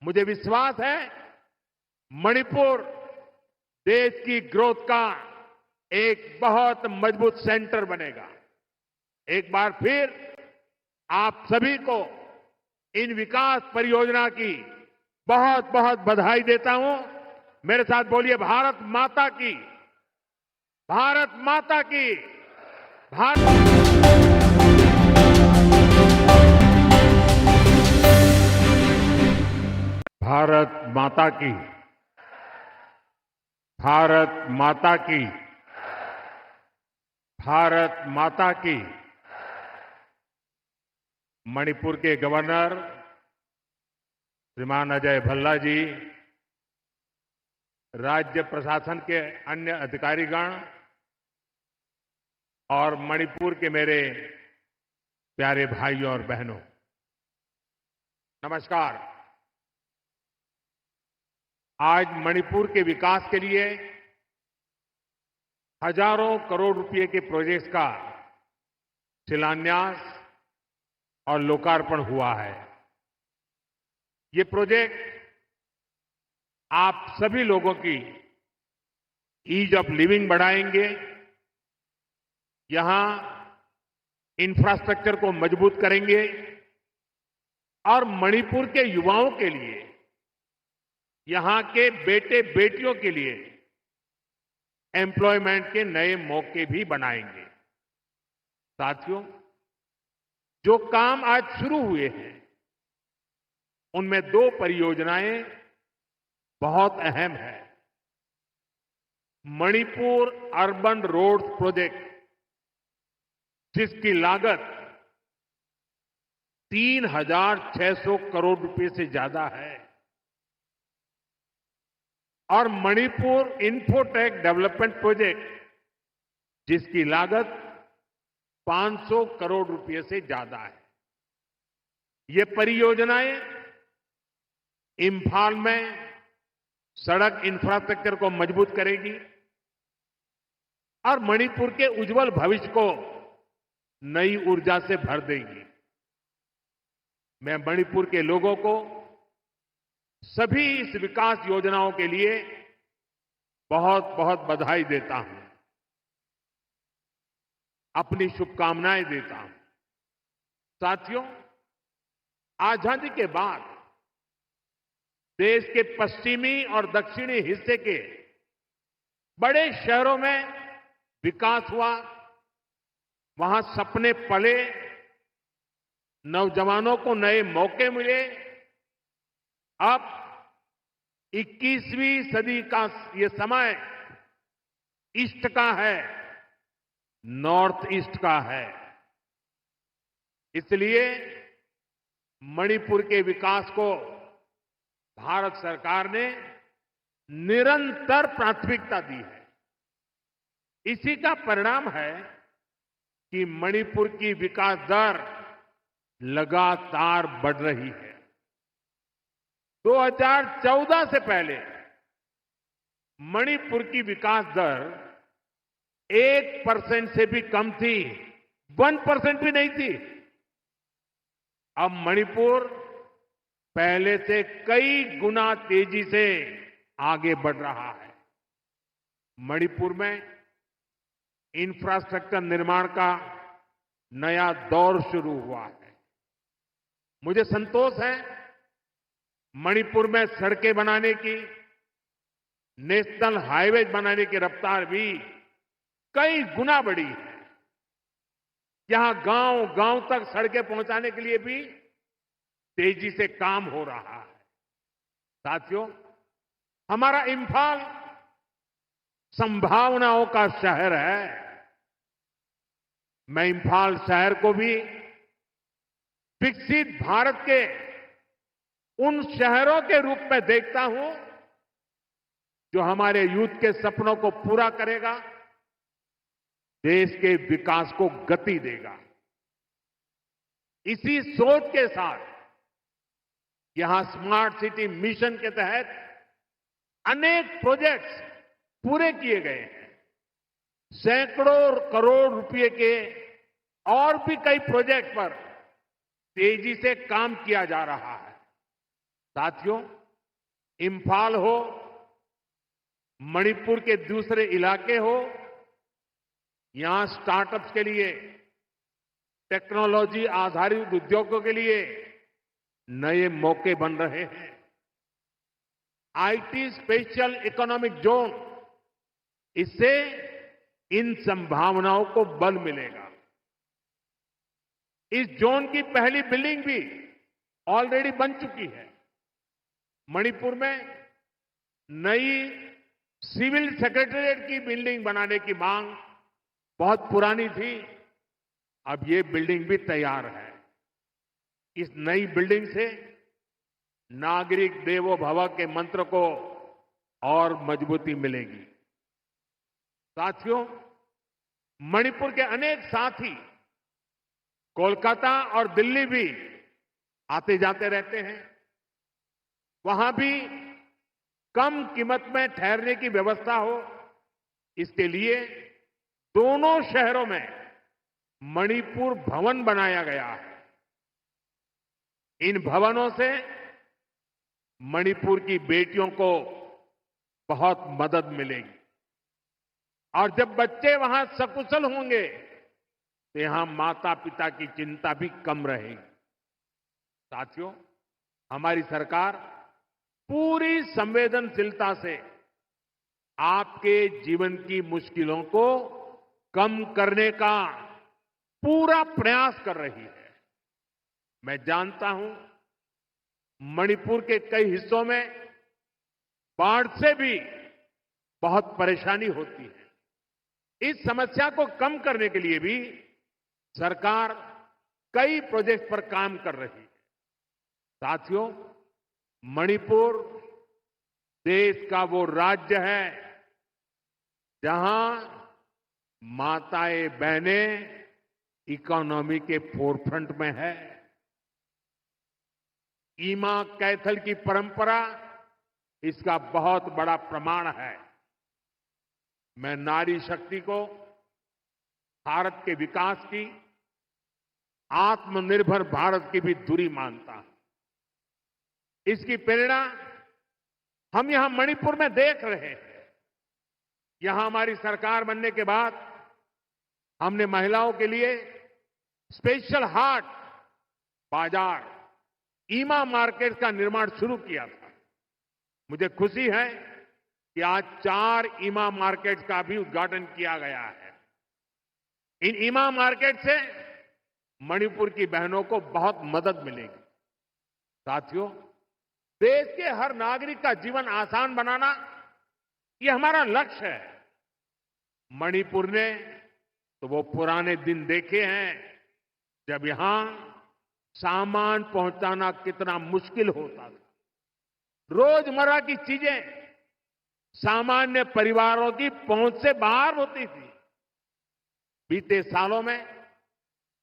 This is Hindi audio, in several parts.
मुझे विश्वास है मणिपुर देश की ग्रोथ का एक बहुत मजबूत सेंटर बनेगा। एक बार फिर आप सभी को इन विकास परियोजना की बहुत बहुत बधाई देता हूं। मेरे साथ बोलिए भारत माता की, भारत माता की, भारत माता की, भारत माता की, भारत माता की। मणिपुर के गवर्नर श्रीमान अजय भल्ला जी, राज्य प्रशासन के अन्य अधिकारीगण और मणिपुर के मेरे प्यारे भाइयों और बहनों, नमस्कार। आज मणिपुर के विकास के लिए हजारों करोड़ रुपए के प्रोजेक्ट्स का शिलान्यास और लोकार्पण हुआ है। ये प्रोजेक्ट आप सभी लोगों की ईज ऑफ लिविंग बढ़ाएंगे, यहां इंफ्रास्ट्रक्चर को मजबूत करेंगे और मणिपुर के युवाओं के लिए, यहां के बेटे बेटियों के लिए एम्प्लॉयमेंट के नए मौके भी बनाएंगे। साथियों, जो काम आज शुरू हुए हैं उनमें 2 परियोजनाएं बहुत अहम है। मणिपुर अर्बन रोड्स प्रोजेक्ट, जिसकी लागत 3,600 करोड़ रुपए से ज्यादा है, और मणिपुर इंफोटेक डेवलपमेंट प्रोजेक्ट, जिसकी लागत 500 करोड़ रुपए से ज्यादा है। ये परियोजनाएं इंफाल में सड़क इंफ्रास्ट्रक्चर को मजबूत करेगी और मणिपुर के उज्जवल भविष्य को नई ऊर्जा से भर देगी। मैं मणिपुर के लोगों को सभी इस विकास योजनाओं के लिए बहुत बहुत बधाई देता हूं, अपनी शुभकामनाएं देता हूं। साथियों, आजादी के बाद देश के पश्चिमी और दक्षिणी हिस्से के बड़े शहरों में विकास हुआ, वहां सपने पले, नौजवानों को नए मौके मिले। अब 21वीं सदी का ये समय ईस्ट का है, नॉर्थ ईस्ट का है। इसलिए मणिपुर के विकास को भारत सरकार ने निरंतर प्राथमिकता दी है। इसी का परिणाम है कि मणिपुर की विकास दर लगातार बढ़ रही है। 2014 से पहले मणिपुर की विकास दर 1% से भी कम थी, 1% भी नहीं थी। अब मणिपुर पहले से कई गुना तेजी से आगे बढ़ रहा है। मणिपुर में इंफ्रास्ट्रक्चर निर्माण का नया दौर शुरू हुआ है। मुझे संतोष है, मणिपुर में सड़कें बनाने की, नेशनल हाईवेज बनाने की रफ्तार भी कई गुना बढ़ी है। यहां गांव-गांव तक सड़कें पहुंचाने के लिए भी तेजी से काम हो रहा है। साथियों, हमारा इंफाल संभावनाओं का शहर है। मैं इंफाल शहर को भी विकसित भारत के उन शहरों के रूप में देखता हूं जो हमारे यूथ के सपनों को पूरा करेगा, देश के विकास को गति देगा। इसी सोच के साथ यहां स्मार्ट सिटी मिशन के तहत अनेक प्रोजेक्ट्स पूरे किए गए हैं। सैकड़ों करोड़ रुपए के और भी कई प्रोजेक्ट पर तेजी से काम किया जा रहा है। साथियों, इंफाल हो, मणिपुर के दूसरे इलाके हो, यहां स्टार्टअप्स के लिए, टेक्नोलॉजी आधारित उद्योगों के लिए नए मौके बन रहे हैं। आईटी स्पेशल इकोनॉमिक जोन, इससे इन संभावनाओं को बल मिलेगा। इस जोन की पहली बिल्डिंग भी ऑलरेडी बन चुकी है। मणिपुर में नई सिविल सेक्रेटेरिएट की बिल्डिंग बनाने की मांग बहुत पुरानी थी। अब ये बिल्डिंग भी तैयार है। इस नई बिल्डिंग से नागरिक देवो भव के मंत्र को और मजबूती मिलेगी। साथियों, मणिपुर के अनेक साथी कोलकाता और दिल्ली भी आते जाते रहते हैं। वहां भी कम कीमत में ठहरने की व्यवस्था हो, इसके लिए दोनों शहरों में मणिपुर भवन बनाया गया है। इन भवनों से मणिपुर की बेटियों को बहुत मदद मिलेगी और जब बच्चे वहां सकुशल होंगे तो यहां माता पिता की चिंता भी कम रहेगी। साथियों, हमारी सरकार पूरी संवेदनशीलता से आपके जीवन की मुश्किलों को कम करने का पूरा प्रयास कर रही है। मैं जानता हूं, मणिपुर के कई हिस्सों में बाढ़ से भी बहुत परेशानी होती है। इस समस्या को कम करने के लिए भी सरकार कई प्रोजेक्ट पर काम कर रही है। साथियों, मणिपुर देश का वो राज्य है जहां माताएं बहनें इकोनॉमी के फोरफ्रंट में है। ईमा कैथल की परंपरा इसका बहुत बड़ा प्रमाण है। मैं नारी शक्ति को भारत के विकास की, आत्मनिर्भर भारत की भी धुरी मानता हूं। इसकी प्रेरणा हम यहां मणिपुर में देख रहे हैं। यहां हमारी सरकार बनने के बाद हमने महिलाओं के लिए स्पेशल हाट बाजार, ईमा मार्केट का निर्माण शुरू किया था। मुझे खुशी है कि आज 4 ईमा मार्केट का भी उद्घाटन किया गया है। इन ईमा मार्केट से मणिपुर की बहनों को बहुत मदद मिलेगी। साथियों, देश के हर नागरिक का जीवन आसान बनाना ये हमारा लक्ष्य है। मणिपुर ने तो वो पुराने दिन देखे हैं जब यहां सामान पहुंचाना कितना मुश्किल होता था। रोजमर्रा की चीजें सामान्य परिवारों की पहुंच से बाहर होती थी। बीते सालों में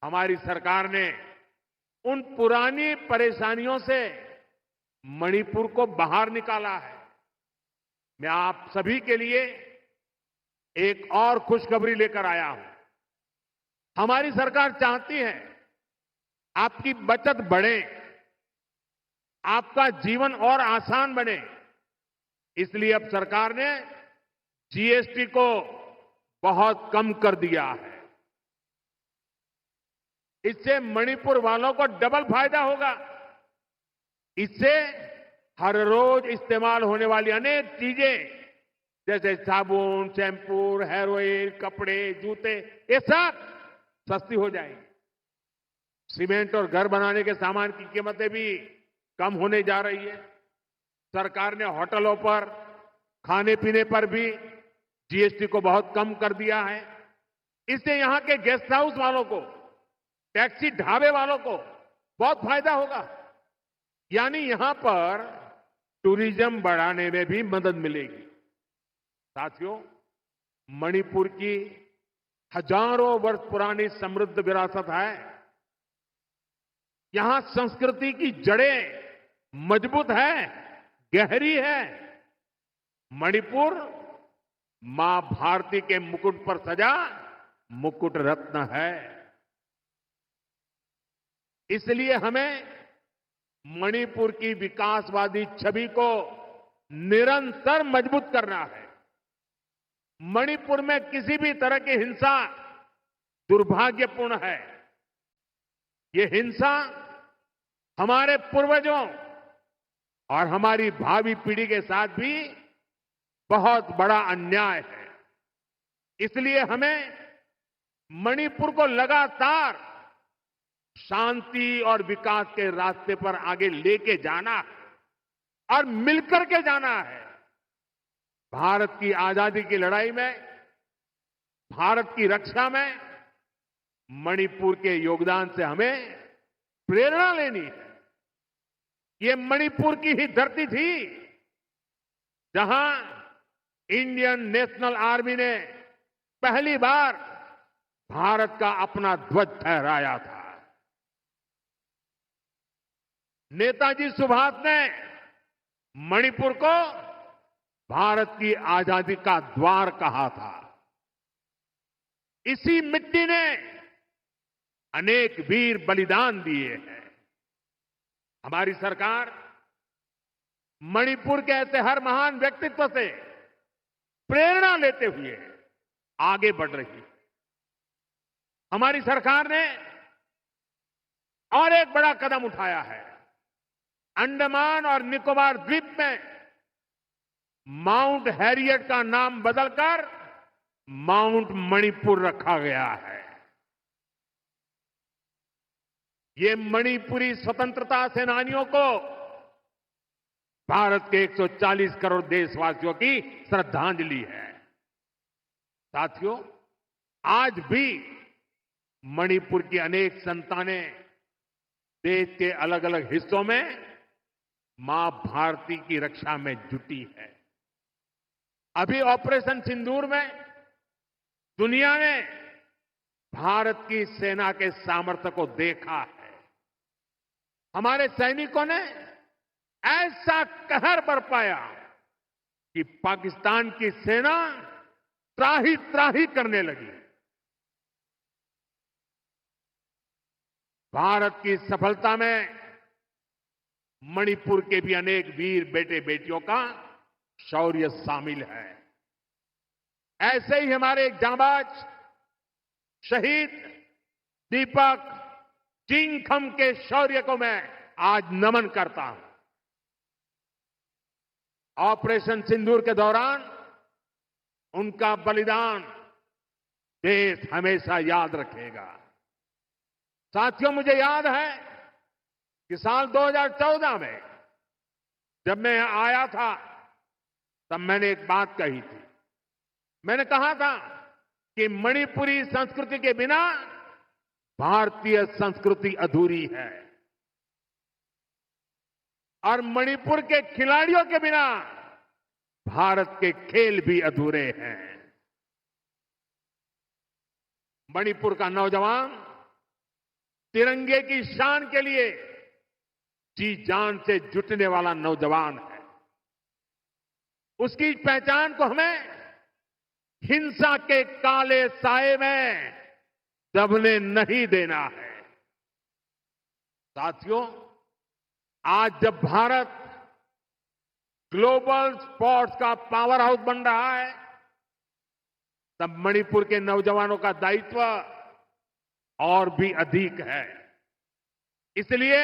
हमारी सरकार ने उन पुरानी परेशानियों से मणिपुर को बाहर निकाला है। मैं आप सभी के लिए एक और खुशखबरी लेकर आया हूं। हमारी सरकार चाहती है आपकी बचत बढ़े, आपका जीवन और आसान बने। इसलिए अब सरकार ने जीएसटी को बहुत कम कर दिया है। इससे मणिपुर वालों को डबल फायदा होगा। इससे हर रोज इस्तेमाल होने वाली अनेक चीजें जैसे साबुन, शैम्पू, हेयर ऑयल, कपड़े, जूते, ये सब सस्ती हो जाएंगी। सीमेंट और घर बनाने के सामान की कीमतें भी कम होने जा रही है। सरकार ने होटलों पर, खाने पीने पर भी जीएसटी को बहुत कम कर दिया है। इससे यहां के गेस्ट हाउस वालों को, टैक्सी ढाबे वालों को बहुत फायदा होगा। यानी यहां पर टूरिज्म बढ़ाने में भी मदद मिलेगी। साथियों, मणिपुर की हजारों वर्ष पुरानी समृद्ध विरासत है। यहां संस्कृति की जड़ें मजबूत है, गहरी है। मणिपुर मां भारती के मुकुट पर सजा मुकुट रत्न है। इसलिए हमें मणिपुर की विकासवादी छवि को निरंतर मजबूत करना है। मणिपुर में किसी भी तरह की हिंसा दुर्भाग्यपूर्ण है। ये हिंसा हमारे पूर्वजों और हमारी भावी पीढ़ी के साथ भी बहुत बड़ा अन्याय है। इसलिए हमें मणिपुर को लगातार शांति और विकास के रास्ते पर आगे लेके जाना है और मिलकर के जाना है। भारत की आजादी की लड़ाई में, भारत की रक्षा में मणिपुर के योगदान से हमें प्रेरणा लेनी है। ये मणिपुर की ही धरती थी जहां इंडियन नेशनल आर्मी ने पहली बार भारत का अपना ध्वज फहराया था। नेताजी सुभाष ने मणिपुर को भारत की आजादी का द्वार कहा था। इसी मिट्टी ने अनेक वीर बलिदान दिए हैं। हमारी सरकार मणिपुर के ऐसे हर महान व्यक्तित्व से प्रेरणा लेते हुए आगे बढ़ रही है। हमारी सरकार ने और एक बड़ा कदम उठाया है। अंडमान और निकोबार द्वीप में माउंट हैरियट का नाम बदलकर माउंट मणिपुर रखा गया है। ये मणिपुरी स्वतंत्रता सेनानियों को भारत के 140 करोड़ देशवासियों की श्रद्धांजलि है। साथियों, आज भी मणिपुर की अनेक संतानें देश के अलग अलग हिस्सों में मां भारती की रक्षा में जुटी है। अभी ऑपरेशन सिंदूर में दुनिया ने भारत की सेना के सामर्थ्य को देखा है। हमारे सैनिकों ने ऐसा कहर बरपाया कि पाकिस्तान की सेना त्राही त्राही करने लगी। भारत की सफलता में मणिपुर के भी अनेक वीर बेटे बेटियों का शौर्य शामिल है। ऐसे ही हमारे एक जांबाज शहीद दीपक चिंगखम के शौर्य को मैं आज नमन करता हूं। ऑपरेशन सिंदूर के दौरान उनका बलिदान देश हमेशा याद रखेगा। साथियों, मुझे याद है कि साल 2014 में जब मैं यहां आया था तब मैंने एक बात कही थी। मैंने कहा था कि मणिपुरी संस्कृति के बिना भारतीय संस्कृति अधूरी है और मणिपुर के खिलाड़ियों के बिना भारत के खेल भी अधूरे हैं। मणिपुर का नौजवान तिरंगे की शान के लिए जी जान से जुटने वाला नौजवान है। उसकी पहचान को हमें हिंसा के काले साए में दबने नहीं देना है। साथियों, आज जब भारत ग्लोबल स्पोर्ट्स का पावर हाउस बन रहा है तब मणिपुर के नौजवानों का दायित्व और भी अधिक है। इसलिए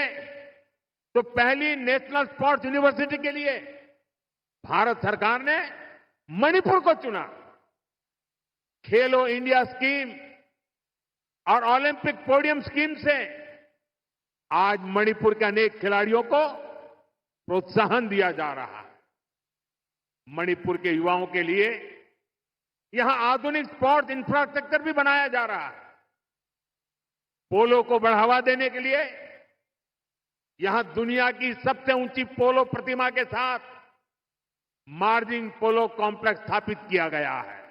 तो पहली नेशनल स्पोर्ट्स यूनिवर्सिटी के लिए भारत सरकार ने मणिपुर को चुना। खेलो इंडिया स्कीम और ओलंपिक पोडियम स्कीम से आज मणिपुर के अनेक खिलाड़ियों को प्रोत्साहन दिया जा रहा है। मणिपुर के युवाओं के लिए यहां आधुनिक स्पोर्ट्स इंफ्रास्ट्रक्चर भी बनाया जा रहा है। पोलो को बढ़ावा देने के लिए यहां दुनिया की सबसे ऊंची पोलो प्रतिमा के साथ मार्जिन पोलो कॉम्प्लेक्स स्थापित किया गया है।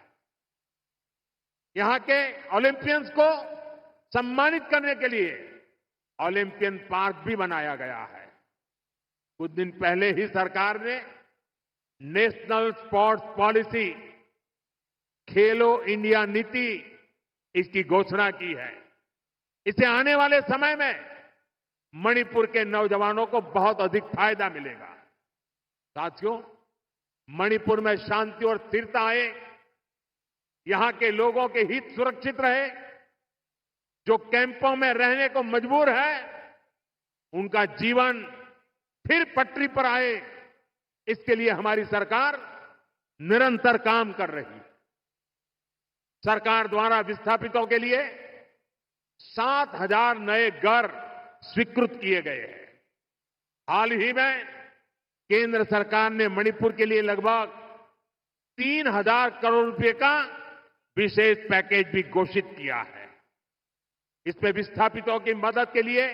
यहां के ओलंपियंस को सम्मानित करने के लिए ओलंपियन पार्क भी बनाया गया है। कुछ दिन पहले ही सरकार ने नेशनल स्पोर्ट्स पॉलिसी खेलो इंडिया नीति इसकी घोषणा की है। इसे आने वाले समय में मणिपुर के नौजवानों को बहुत अधिक फायदा मिलेगा। साथियों, मणिपुर में शांति और स्थिरता आए, यहां के लोगों के हित सुरक्षित रहे, जो कैंपों में रहने को मजबूर है उनका जीवन फिर पटरी पर आए, इसके लिए हमारी सरकार निरंतर काम कर रही है। सरकार द्वारा विस्थापितों के लिए 7,000 नए घर स्वीकृत किए गए हैं। हाल ही में केंद्र सरकार ने मणिपुर के लिए लगभग 3,000 करोड़ रुपए का विशेष पैकेज भी घोषित किया है। इसमें विस्थापितों की मदद के लिए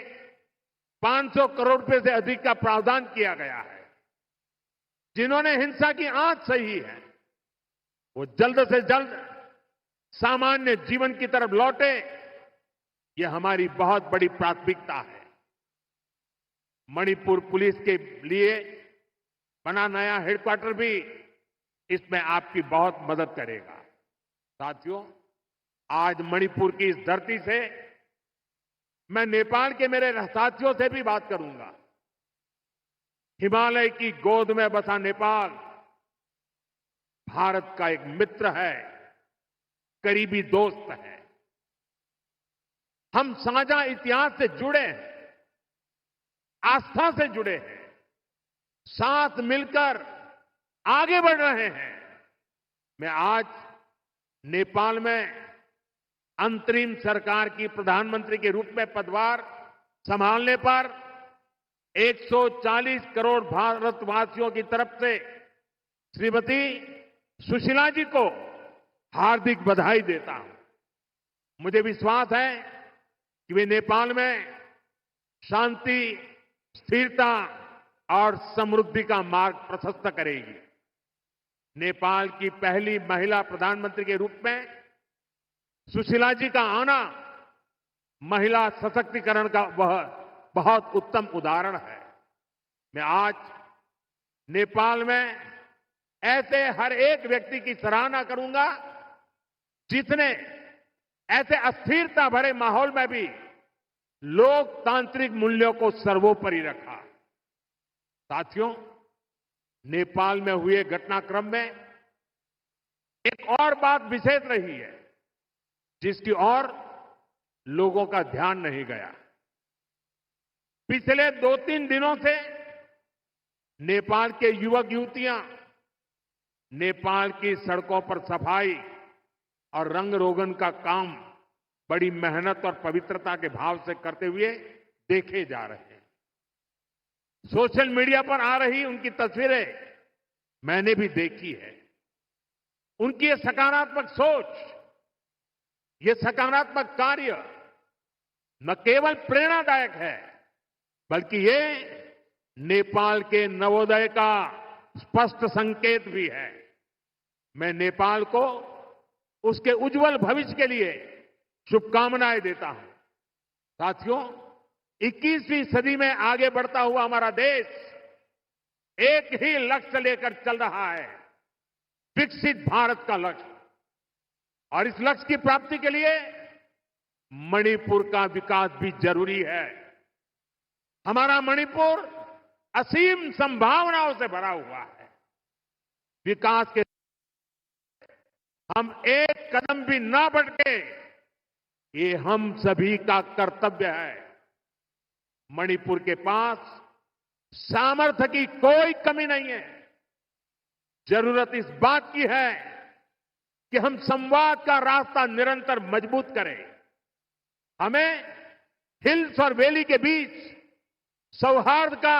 500 करोड़ रुपए से अधिक का प्रावधान किया गया है। जिन्होंने हिंसा की आंच सही है वो जल्द से जल्द सामान्य जीवन की तरफ लौटे, ये हमारी बहुत बड़ी प्राथमिकता है। मणिपुर पुलिस के लिए बना नया हेडक्वार्टर भी इसमें आपकी बहुत मदद करेगा। साथियों, आज मणिपुर की इस धरती से मैं नेपाल के मेरे साथियों से भी बात करूंगा। हिमालय की गोद में बसा नेपाल भारत का एक मित्र है, करीबी दोस्त है। हम साझा इतिहास से जुड़े हैं, आस्था से जुड़े हैं, साथ मिलकर आगे बढ़ रहे हैं। मैं आज नेपाल में अंतरिम सरकार की प्रधानमंत्री के रूप में पदभार संभालने पर 140 करोड़ भारतवासियों की तरफ से श्रीमती सुशीला जी को हार्दिक बधाई देता हूं। मुझे विश्वास है कि वे नेपाल में शांति, स्थिरता और समृद्धि का मार्ग प्रशस्त करेगी। नेपाल की पहली महिला प्रधानमंत्री के रूप में सुशीला जी का आना महिला सशक्तिकरण का वह बहुत उत्तम उदाहरण है। मैं आज नेपाल में ऐसे हर एक व्यक्ति की सराहना करूंगा जिसने ऐसे अस्थिरता भरे माहौल में भी लोकतांत्रिक मूल्यों को सर्वोपरि रखा। साथियों, नेपाल में हुए घटनाक्रम में एक और बात विशेष रही है जिसकी ओर लोगों का ध्यान नहीं गया। पिछले 2-3 दिनों से नेपाल के युवक युवतियां नेपाल की सड़कों पर सफाई और रंग रोगन का काम बड़ी मेहनत और पवित्रता के भाव से करते हुए देखे जा रहे हैं। सोशल मीडिया पर आ रही उनकी तस्वीरें मैंने भी देखी है। उनकी ये सकारात्मक सोच, ये सकारात्मक कार्य न केवल प्रेरणादायक है बल्कि ये नेपाल के नवोदय का स्पष्ट संकेत भी है। मैं नेपाल को उसके उज्जवल भविष्य के लिए शुभकामनाएं देता हूं। साथियों, 21वीं सदी में आगे बढ़ता हुआ हमारा देश एक ही लक्ष्य लेकर चल रहा है, विकसित भारत का लक्ष्य। और इस लक्ष्य की प्राप्ति के लिए मणिपुर का विकास भी जरूरी है। हमारा मणिपुर असीम संभावनाओं से भरा हुआ है। विकास के हम एक कदम भी ना बढ़के, ये हम सभी का कर्तव्य है। मणिपुर के पास सामर्थ्य की कोई कमी नहीं है। जरूरत इस बात की है कि हम संवाद का रास्ता निरंतर मजबूत करें। हमें हिल्स और वैली के बीच सौहार्द का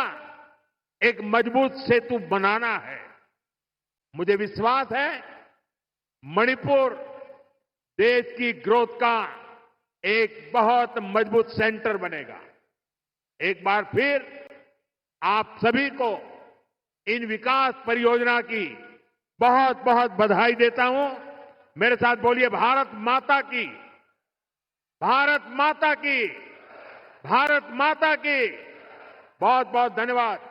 एक मजबूत सेतु बनाना है। मुझे विश्वास है मणिपुर देश की ग्रोथ का एक बहुत मजबूत सेंटर बनेगा। एक बार फिर आप सभी को इन विकास परियोजना की बहुत बहुत बधाई देता हूं। मेरे साथ बोलिए, भारत माता की, भारत माता की, भारत माता की। बहुत बहुत धन्यवाद।